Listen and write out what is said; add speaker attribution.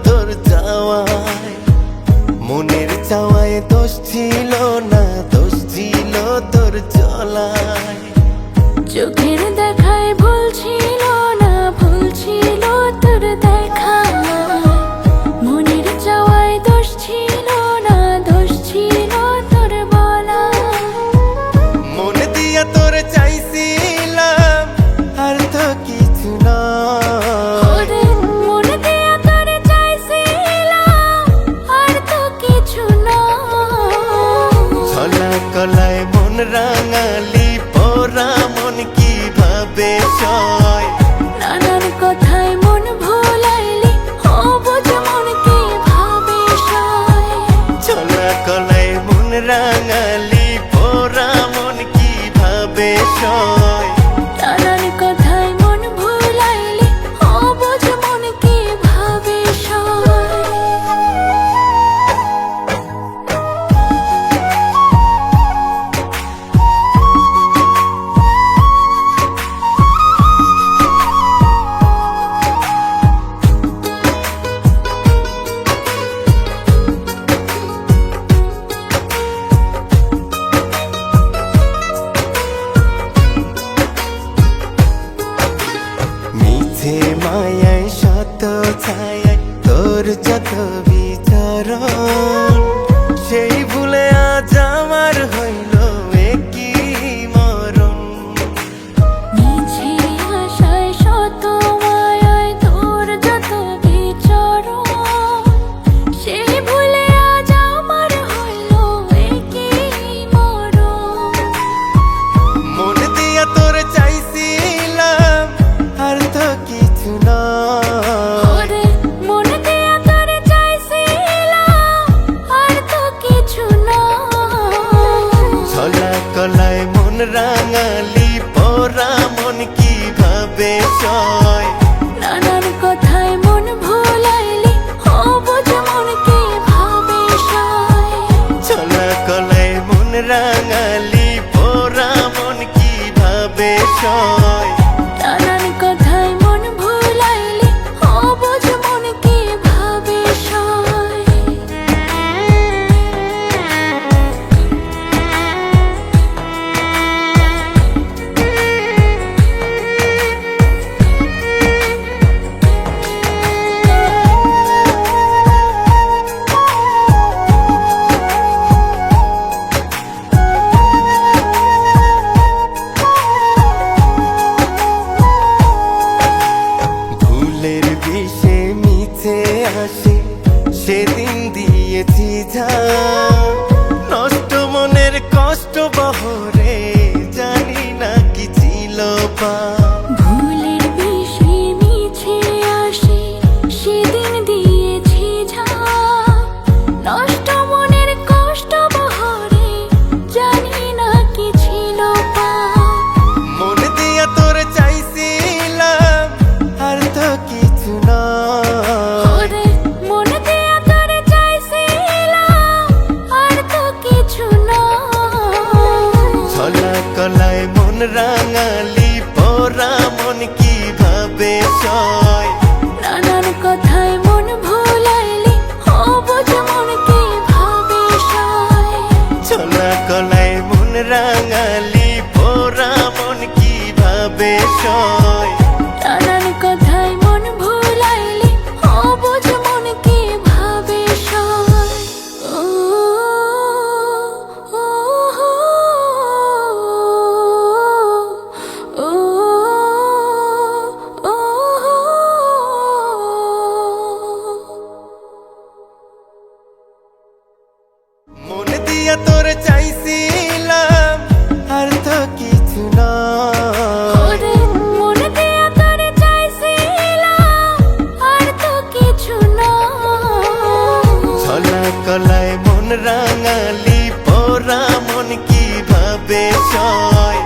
Speaker 1: তোর চাওয়ায়, মনের চাওয়ায় দোষ ছিল না, দোষ ছিল তোর চলায়।
Speaker 2: চোখের দেখায় ভুল ছিল না, ভুল ছিল তোর দেখা। মনের চাওয়ায় দোষ ছিল না, দোষ ছিল তোর বলা।
Speaker 1: মন দিয়া তোর চাইছিলাম আর তো কিছু না,
Speaker 2: ওরে মন দিয়া তোর চাইছিলাম আর তো কিছু না।
Speaker 1: ছলা কলায় মন রাঙালি পোড়া মন কিভাবে সয়।
Speaker 2: নানান কথায় মন ভোলাইলি, ও বোঝ মন কিভাবে সয়।
Speaker 1: ছলা কলায় মন রাঙালি পোড়া মন কিভাবে সয়।
Speaker 2: নানান কথায় মন ভোলাইলি, ও বোঝ মন কিভাবে সয়।
Speaker 1: মিছে মায়ায় শত ছায়ায় তোর যত বিচরণ, সেই ভুলে আজ আমার হইল একই মরণ।
Speaker 2: মিছে আশায় শত মায়ায় তোর যত বিচরণ, সেই ভুলে আজ আমার হইল একই মরণ।
Speaker 1: মন দিয়া তোর চাইছিলাম আর তো কিছু না,
Speaker 2: ওরে মন দিয়া তোর চাইছিলাম আর তো কিছু না।
Speaker 1: ছলা কলায় মন রাঙালি পোড়া মন কিভাবে সয়।
Speaker 2: নানান কথায় মন ভোলাইলি, ও বোঝ মন কিভাবে সয়।
Speaker 1: ছলা কলায় মন রাঙালি পোড়া মন কিভাবে সয়।
Speaker 2: নানান কথায় মন ভোলাইলি, ও বোঝ মন কিভাবে সয়।
Speaker 1: ভুলের বিষে মিছে আসে সেদিন দিয়েছি যা, নষ্ট মনের কষ্ট বহরে জানি না কি ছিল পা।
Speaker 2: ভুলের বিষে মিছে আসে সেদিন দিয়েছি ঝাঁপ, নষ্ট মনের কষ্ট বহরে জানি না কি ছিল পাপ।
Speaker 1: মন দিয়া তোর চাইছিলাম আর তো কিছু না,
Speaker 2: ওরে মন দিয়া তোর চাইছিলাম আর তো কিছু না।
Speaker 1: ছলা কলায় মন রাঙালি পোড়া মন কিভাবে সয়।
Speaker 2: নানান কথায় মন ভোলাইলি, ও বোঝ মন কিভাবে সয়।
Speaker 1: ছলা কলায় মন রাঙালি পোড়া মন কিভাবে সয়।
Speaker 2: নানান কথায় মন ভোলাইলি, ও বোঝ মন কিভাবে সয়। ও ও ও ও
Speaker 1: মন দিয়া তোর চাইছিলাম আর তো কিছু না,
Speaker 2: ওরে মন দিয়া তোর চাইছিলাম আর তো কিছু না।
Speaker 1: ছলা কলায় মন রাঙালি পোড়া মন কিভাবে সয়।